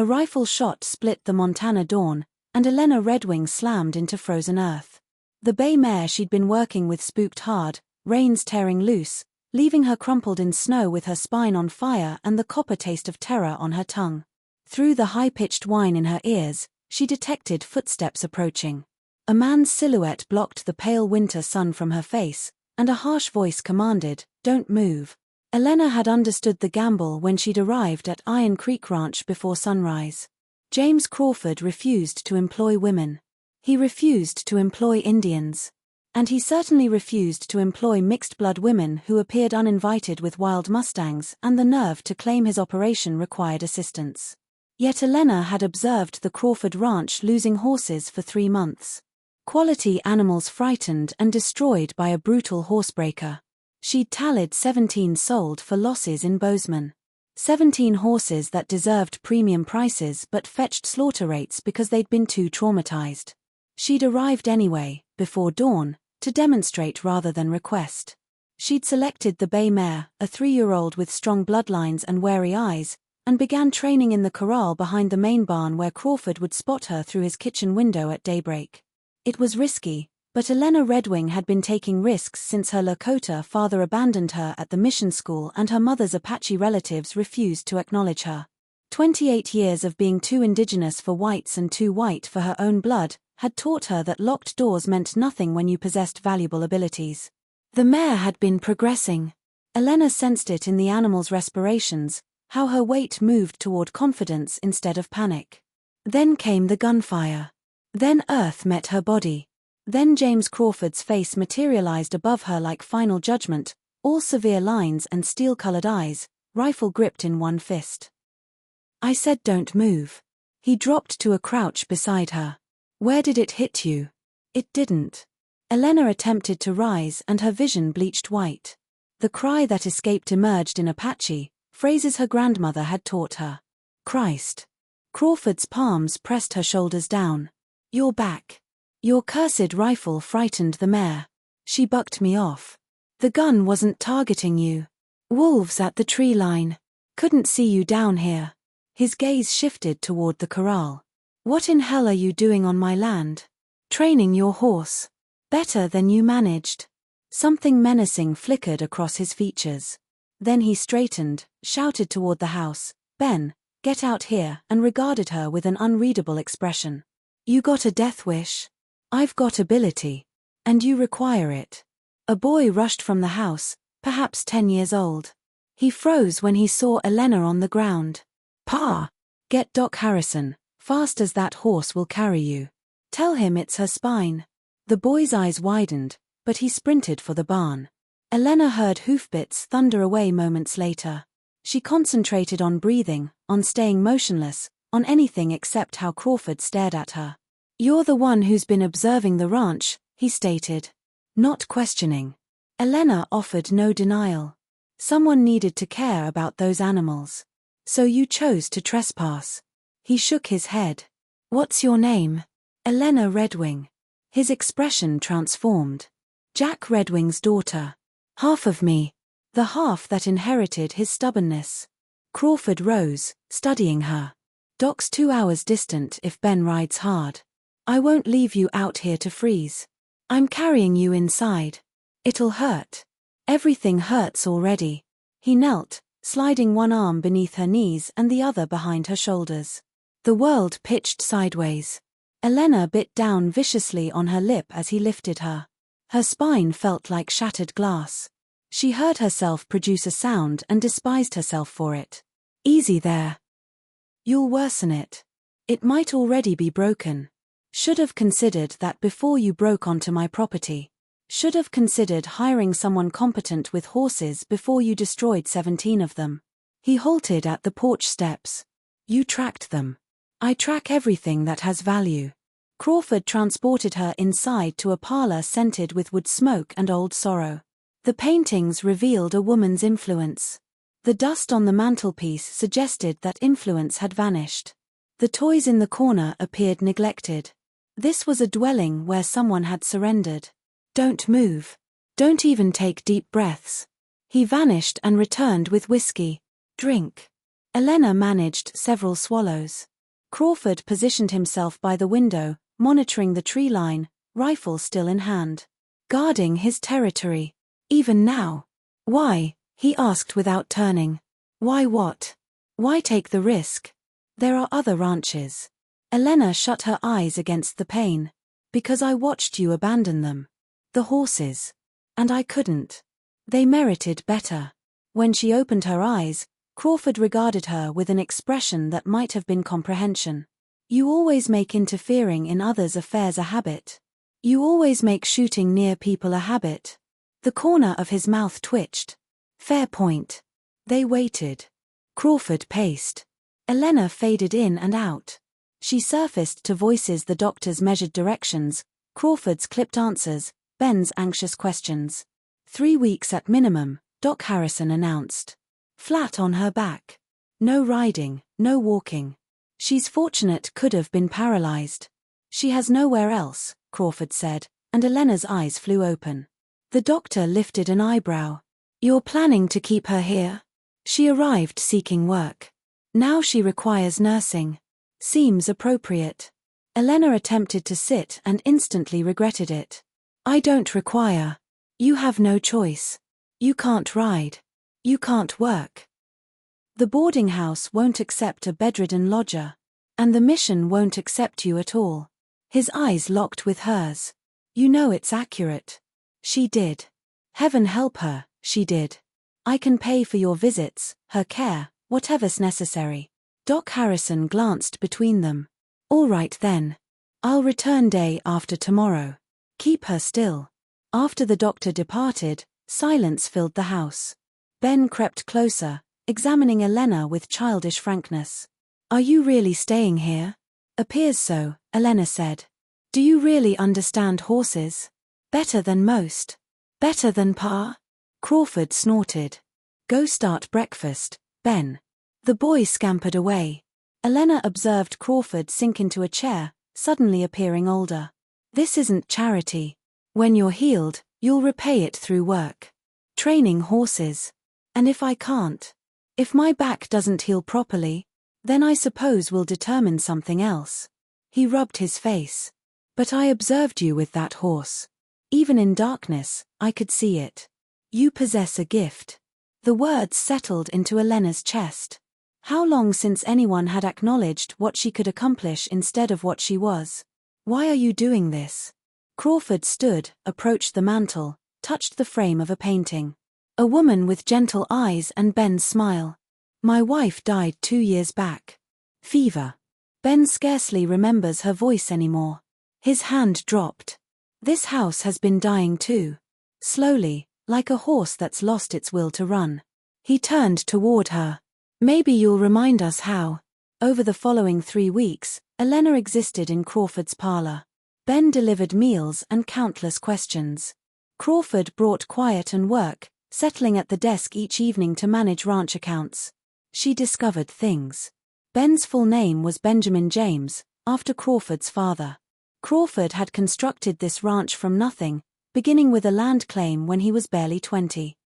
A rifle shot split the Montana dawn, and Elena Redwing slammed into frozen earth. The bay mare she'd been working with spooked hard, reins tearing loose, leaving her crumpled in snow with her spine on fire and the copper taste of terror on her tongue. Through the high-pitched whine in her ears, she detected footsteps approaching. A man's silhouette blocked the pale winter sun from her face, and a harsh voice commanded, "Don't move." Elena had understood the gamble when she'd arrived at Iron Creek Ranch before sunrise. James Crawford refused to employ women. He refused to employ Indians. And he certainly refused to employ mixed-blood women who appeared uninvited with wild mustangs, and the nerve to claim his operation required assistance. Yet Elena had observed the Crawford Ranch losing horses for 3 months. Quality animals frightened and destroyed by a brutal horsebreaker. She'd tallied 17 sold for losses in Bozeman. 17 horses that deserved premium prices but fetched slaughter rates because they'd been too traumatized. She'd arrived anyway, before dawn, to demonstrate rather than request. She'd selected the bay mare, a 3-year-old with strong bloodlines and wary eyes, and began training in the corral behind the main barn where Crawford would spot her through his kitchen window at daybreak. It was risky, but Elena Redwing had been taking risks since her Lakota father abandoned her at the mission school and her mother's Apache relatives refused to acknowledge her. 28 years of being too indigenous for whites and too white for her own blood had taught her that locked doors meant nothing when you possessed valuable abilities. The mare had been progressing. Elena sensed it in the animal's respirations, how her weight moved toward confidence instead of panic. Then came the gunfire. Then earth met her body. Then James Crawford's face materialized above her like final judgment, all severe lines and steel-colored eyes, rifle gripped in one fist. "I said don't move." He dropped to a crouch beside her. "Where did it hit you?" "It didn't." Elena attempted to rise and her vision bleached white. The cry that escaped emerged in Apache, phrases her grandmother had taught her. "Christ." Crawford's palms pressed her shoulders down. "You're back. Your cursed rifle frightened the mare. She bucked me off. The gun wasn't targeting you. Wolves at the tree line. Couldn't see you down here." His gaze shifted toward the corral. "What in hell are you doing on my land?" "Training your horse. Better than you managed." Something menacing flickered across his features. Then he straightened, shouted toward the house, "Ben, get out here," and regarded her with an unreadable expression. "You got a death wish? I've got ability. And you require it." A boy rushed from the house, perhaps 10 years old. He froze when he saw Elena on the ground. "Pa! Get Doc Harrison, fast as that horse will carry you. Tell him it's her spine." The boy's eyes widened, but he sprinted for the barn. Elena heard hoofbeats thunder away moments later. She concentrated on breathing, on staying motionless, on anything except how Crawford stared at her. "You're the one who's been observing the ranch," he stated. Not questioning. Elena offered no denial. Someone needed to care about those animals. "So you chose to trespass." He shook his head. "What's your name?" "Elena Redwing." His expression transformed. "Jack Redwing's daughter. Half of me. The half that inherited his stubbornness." Crawford rose, studying her. "Doc's 2 hours distant if Ben rides hard. I won't leave you out here to freeze. I'm carrying you inside. It'll hurt. Everything hurts already." He knelt, sliding one arm beneath her knees and the other behind her shoulders. The world pitched sideways. Elena bit down viciously on her lip as he lifted her. Her spine felt like shattered glass. She heard herself produce a sound and despised herself for it. "Easy there. You'll worsen it. It might already be broken. Should have considered that before you broke onto my property. Should have considered hiring someone competent with horses before you destroyed 17 of them." He halted at the porch steps. "You tracked them. I track everything that has value." Crawford transported her inside to a parlor scented with wood smoke and old sorrow. The paintings revealed a woman's influence. The dust on the mantelpiece suggested that influence had vanished. The toys in the corner appeared neglected. This was a dwelling where someone had surrendered. "Don't move. Don't even take deep breaths." He vanished and returned with whiskey. "Drink." Elena managed several swallows. Crawford positioned himself by the window, monitoring the tree line, rifle still in hand. Guarding his territory. Even now. Why? He asked without turning. Why what? Why take the risk? There are other ranches. Elena shut her eyes against the pain. Because I watched you abandon them. The horses. And I couldn't. They merited better. When she opened her eyes, Crawford regarded her with an expression that might have been comprehension. You always make interfering in others' affairs a habit. You always make shooting near people a habit. The corner of his mouth twitched. Fair point. They waited. Crawford paced. Elena faded in and out. She surfaced to voices the doctor's measured directions, Crawford's clipped answers, Ben's anxious questions. 3 weeks at minimum, Doc Harrison announced. Flat on her back. No riding, no walking. She's fortunate could have been paralyzed. She has nowhere else, Crawford said, and Elena's eyes flew open. The doctor lifted an eyebrow. You're planning to keep her here? She arrived seeking work. Now she requires nursing. Seems appropriate. Elena attempted to sit and instantly regretted it. I don't require. You have no choice. You can't ride. You can't work. The boarding house won't accept a bedridden lodger. And the mission won't accept you at all. His eyes locked with hers. You know it's accurate. She did. Heaven help her, she did. I can pay for your visits, her care, whatever's necessary. Doc Harrison glanced between them. All right then. I'll return day after tomorrow. Keep her still. After the doctor departed, silence filled the house. Ben crept closer, examining Elena with childish frankness. Are you really staying here? Appears so, Elena said. Do you really understand horses? Better than most. Better than Pa? Crawford snorted. Go start breakfast, Ben. The boy scampered away. Elena observed Crawford sink into a chair, suddenly appearing older. This isn't charity. When you're healed, you'll repay it through work. Training horses. And if I can't? If my back doesn't heal properly? Then I suppose we'll determine something else. He rubbed his face. But I observed you with that horse. Even in darkness, I could see it. You possess a gift. The words settled into Elena's chest. How long since anyone had acknowledged what she could accomplish instead of what she was? Why are you doing this? Crawford stood, approached the mantel, touched the frame of a painting. A woman with gentle eyes and Ben's smile. My wife died 2 years back. Fever. Ben scarcely remembers her voice anymore. His hand dropped. This house has been dying too. Slowly, like a horse that's lost its will to run. He turned toward her. Maybe you'll remind us how. Over the following 3 weeks, Elena existed in Crawford's parlor. Ben delivered meals and countless questions. Crawford brought quiet and work, settling at the desk each evening to manage ranch accounts. She discovered things. Ben's full name was Benjamin James, after Crawford's father. Crawford had constructed this ranch from nothing, beginning with a land claim when he was barely 20.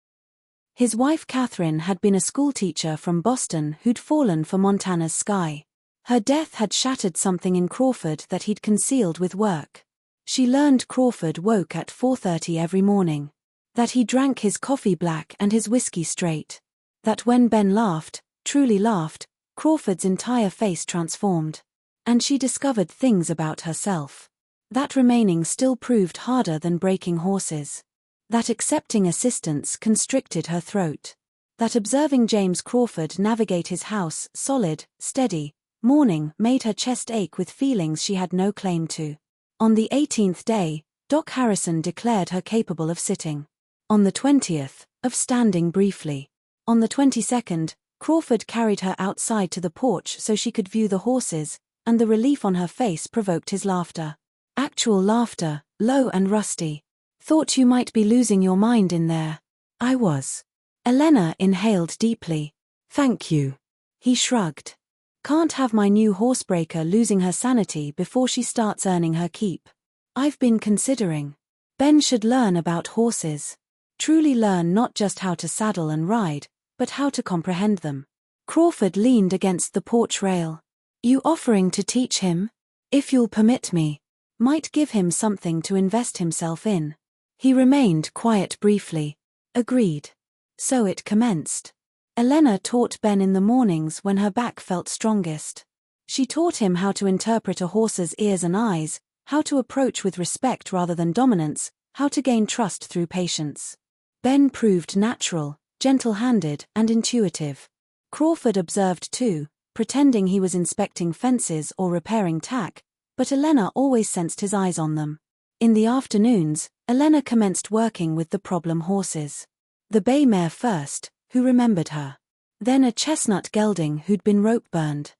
His wife Catherine had been a schoolteacher from Boston who'd fallen for Montana's sky. Her death had shattered something in Crawford that he'd concealed with work. She learned Crawford woke at 4:30 every morning. That he drank his coffee black and his whiskey straight. That when Ben laughed, truly laughed, Crawford's entire face transformed. And she discovered things about herself. That remaining still proved harder than breaking horses. That accepting assistance constricted her throat. That observing James Crawford navigate his house, solid, steady, morning, made her chest ache with feelings she had no claim to. On the 18th day, Doc Harrison declared her capable of sitting. On the 20th, of standing briefly. On the 22nd, Crawford carried her outside to the porch so she could view the horses, and the relief on her face provoked his laughter. Actual laughter, low and rusty. Thought you might be losing your mind in there. I was. Elena inhaled deeply. Thank you. He shrugged. Can't have my new horsebreaker losing her sanity before she starts earning her keep. I've been considering. Ben should learn about horses. Truly learn not just how to saddle and ride, but how to comprehend them. Crawford leaned against the porch rail. You offering to teach him? If you'll permit me. Might give him something to invest himself in. He remained quiet briefly. Agreed. So it commenced. Elena taught Ben in the mornings when her back felt strongest. She taught him how to interpret a horse's ears and eyes, how to approach with respect rather than dominance, how to gain trust through patience. Ben proved natural, gentle-handed, and intuitive. Crawford observed too, pretending he was inspecting fences or repairing tack, but Elena always sensed his eyes on them. In the afternoons, Elena commenced working with the problem horses. The bay mare first, who remembered her. Then a chestnut gelding who'd been rope-burned.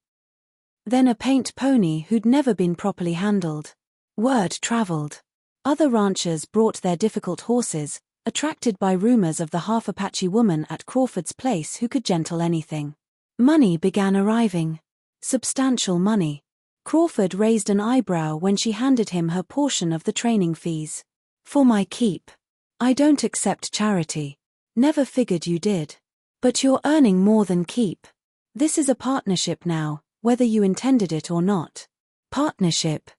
Then a paint pony who'd never been properly handled. Word traveled. Other ranchers brought their difficult horses, attracted by rumors of the half-Apache woman at Crawford's place who could gentle anything. Money began arriving. Substantial money. Crawford raised an eyebrow when she handed him her portion of the training fees. For my keep. I don't accept charity. Never figured you did. But you're earning more than keep. This is a partnership now, whether you intended it or not. Partnership.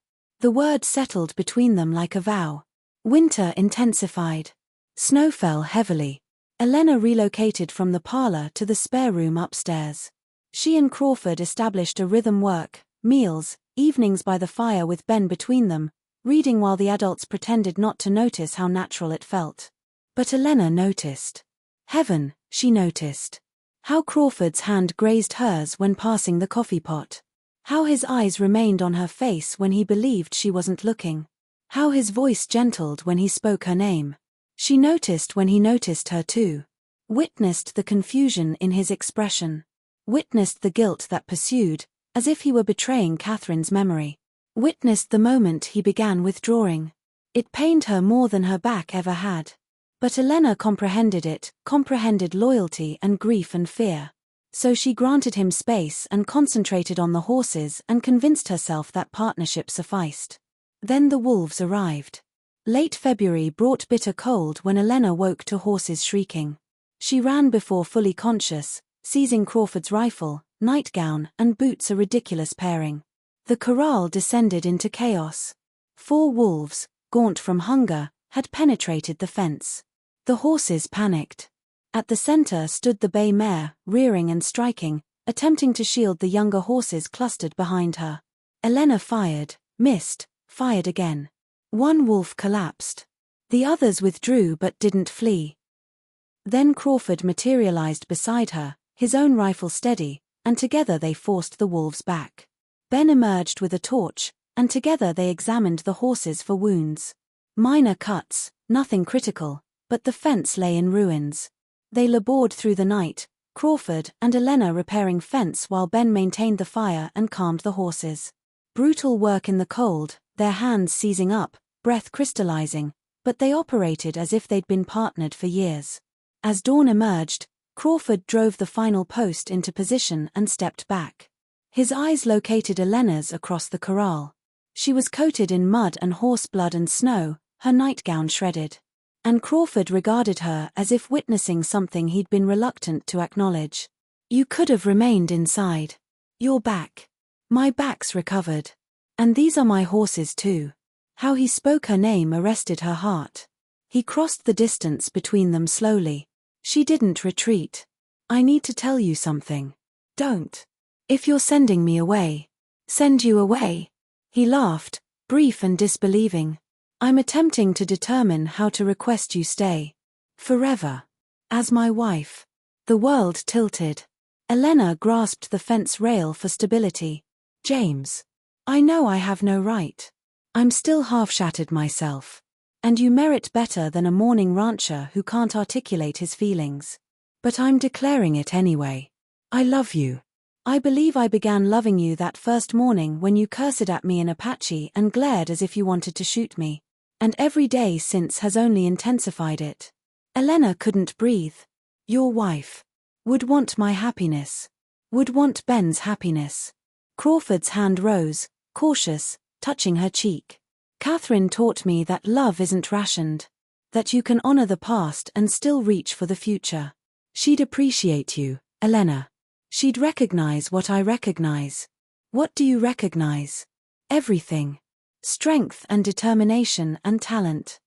The word settled between them like a vow. Winter intensified. Snow fell heavily. Elena relocated from the parlor to the spare room upstairs. She and Crawford established a rhythm: work, meals, evenings by the fire with Ben between them, reading while the adults pretended not to notice how natural it felt. But Elena noticed. Heaven, she noticed. How Crawford's hand grazed hers when passing the coffee pot. How his eyes remained on her face when he believed she wasn't looking. How his voice gentled when he spoke her name. She noticed when he noticed her too. Witnessed the confusion in his expression. Witnessed the guilt that pursued, as if he were betraying Catherine's memory. Witnessed the moment he began withdrawing. It pained her more than her back ever had. But Elena comprehended it, comprehended loyalty and grief and fear. So she granted him space and concentrated on the horses and convinced herself that partnership sufficed. Then the wolves arrived. Late February brought bitter cold when Elena woke to horses shrieking. She ran before fully conscious, seizing Crawford's rifle, nightgown, and boots, a ridiculous pairing. The corral descended into chaos. 4 wolves, gaunt from hunger, had penetrated the fence. The horses panicked. At the center stood the bay mare, rearing and striking, attempting to shield the younger horses clustered behind her. Elena fired, missed, fired again. 1 wolf collapsed. The others withdrew but didn't flee. Then Crawford materialized beside her, his own rifle steady, and together they forced the wolves back. Ben emerged with a torch, and together they examined the horses for wounds. Minor cuts, nothing critical, but the fence lay in ruins. They labored through the night, Crawford and Elena repairing fence while Ben maintained the fire and calmed the horses. Brutal work in the cold, their hands seizing up, breath crystallizing, but they operated as if they'd been partnered for years. As dawn emerged, Crawford drove the final post into position and stepped back. His eyes located Elena's across the corral. She was coated in mud and horse blood and snow, her nightgown shredded. And Crawford regarded her as if witnessing something he'd been reluctant to acknowledge. You could have remained inside. You're back. My back's recovered. And these are my horses too. How he spoke her name arrested her heart. He crossed the distance between them slowly. She didn't retreat. I need to tell you something. Don't. If you're sending me away. Send you away. He laughed, brief and disbelieving. I'm attempting to determine how to request you stay. Forever. As my wife. The world tilted. Elena grasped the fence rail for stability. James. I know I have no right. I'm still half-shattered myself. And you merit better than a mourning rancher who can't articulate his feelings. But I'm declaring it anyway. I love you. I believe I began loving you that first morning when you cursed at me in Apache and glared as if you wanted to shoot me. And every day since has only intensified it. Elena couldn't breathe. Your wife. Would want my happiness. Would want Ben's happiness. Crawford's hand rose, cautious, touching her cheek. Catherine taught me that love isn't rationed. That you can honor the past and still reach for the future. She'd appreciate you, Elena. She'd recognize what I recognize. What do you recognize? Everything. Strength and determination and talent.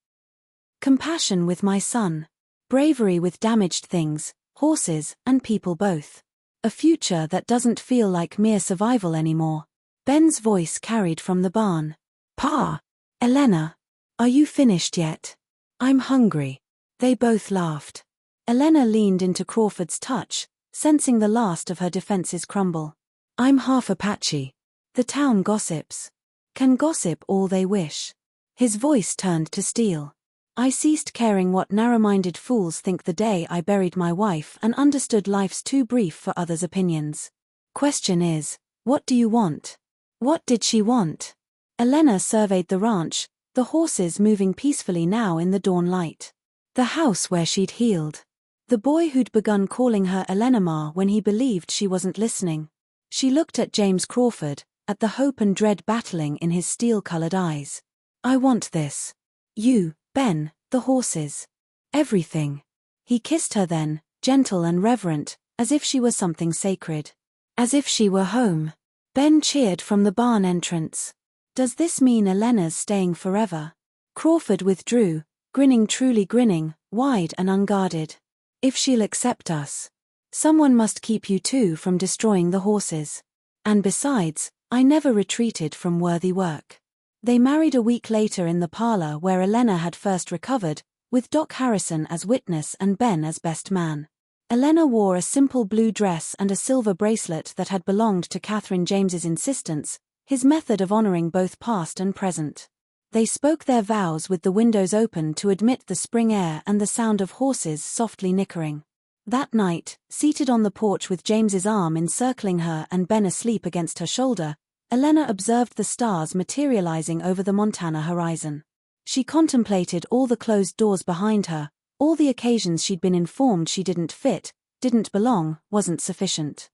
Compassion with my son. Bravery with damaged things, horses and people both. A future that doesn't feel like mere survival anymore. Ben's voice carried from the barn. Pa! Elena! Are you finished yet? I'm hungry. They both laughed. Elena leaned into Crawford's touch, sensing the last of her defenses crumble. I'm half Apache. The town gossips. Can gossip all they wish. His voice turned to steel. I ceased caring what narrow-minded fools think the day I buried my wife and understood life's too brief for others' opinions. Question is, what do you want? What did she want? Elena surveyed the ranch, the horses moving peacefully now in the dawn light. The house where she'd healed. The boy who'd begun calling her Elena Ma when he believed she wasn't listening. She looked at James Crawford, at the hope and dread battling in his steel-colored eyes. I want this. You, Ben, the horses. Everything. He kissed her then, gentle and reverent, as if she were something sacred. As if she were home. Ben cheered from the barn entrance. Does this mean Elena's staying forever? Crawford withdrew, truly grinning, wide and unguarded. If she'll accept us. Someone must keep you two from destroying the horses. And besides, I never retreated from worthy work. They married a week later in the parlor where Elena had first recovered, with Doc Harrison as witness and Ben as best man. Elena wore a simple blue dress and a silver bracelet that had belonged to Catherine James's insistence, his method of honoring both past and present. They spoke their vows with the windows open to admit the spring air and the sound of horses softly nickering. That night, seated on the porch with James's arm encircling her and Ben asleep against her shoulder, Elena observed the stars materializing over the Montana horizon. She contemplated all the closed doors behind her, all the occasions she'd been informed she didn't fit, didn't belong, wasn't sufficient.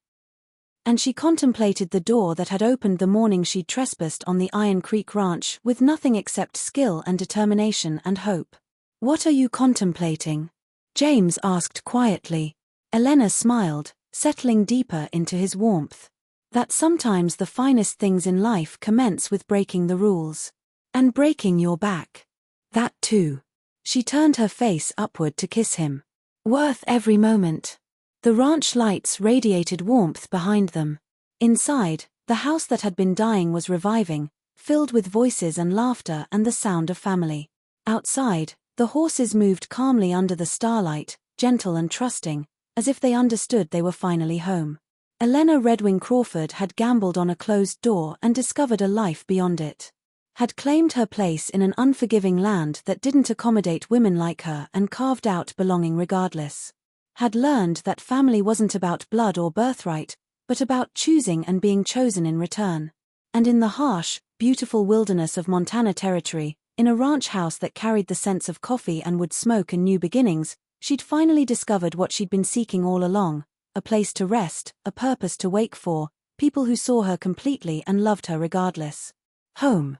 And she contemplated the door that had opened the morning she'd trespassed on the Iron Creek Ranch with nothing except skill and determination and hope. What are you contemplating? James asked quietly. Elena smiled, settling deeper into his warmth. That sometimes the finest things in life commence with breaking the rules. And breaking your back. That too. She turned her face upward to kiss him. Worth every moment. The ranch lights radiated warmth behind them. Inside, the house that had been dying was reviving, filled with voices and laughter and the sound of family. Outside, the horses moved calmly under the starlight, gentle and trusting, as if they understood they were finally home. Elena Redwing Crawford had gambled on a closed door and discovered a life beyond it. Had claimed her place in an unforgiving land that didn't accommodate women like her and carved out belonging regardless. Had learned that family wasn't about blood or birthright, but about choosing and being chosen in return. And in the harsh, beautiful wilderness of Montana Territory, in a ranch house that carried the scents of coffee and wood smoke and new beginnings, she'd finally discovered what she'd been seeking all along, a place to rest, a purpose to wake for, people who saw her completely and loved her regardless. Home.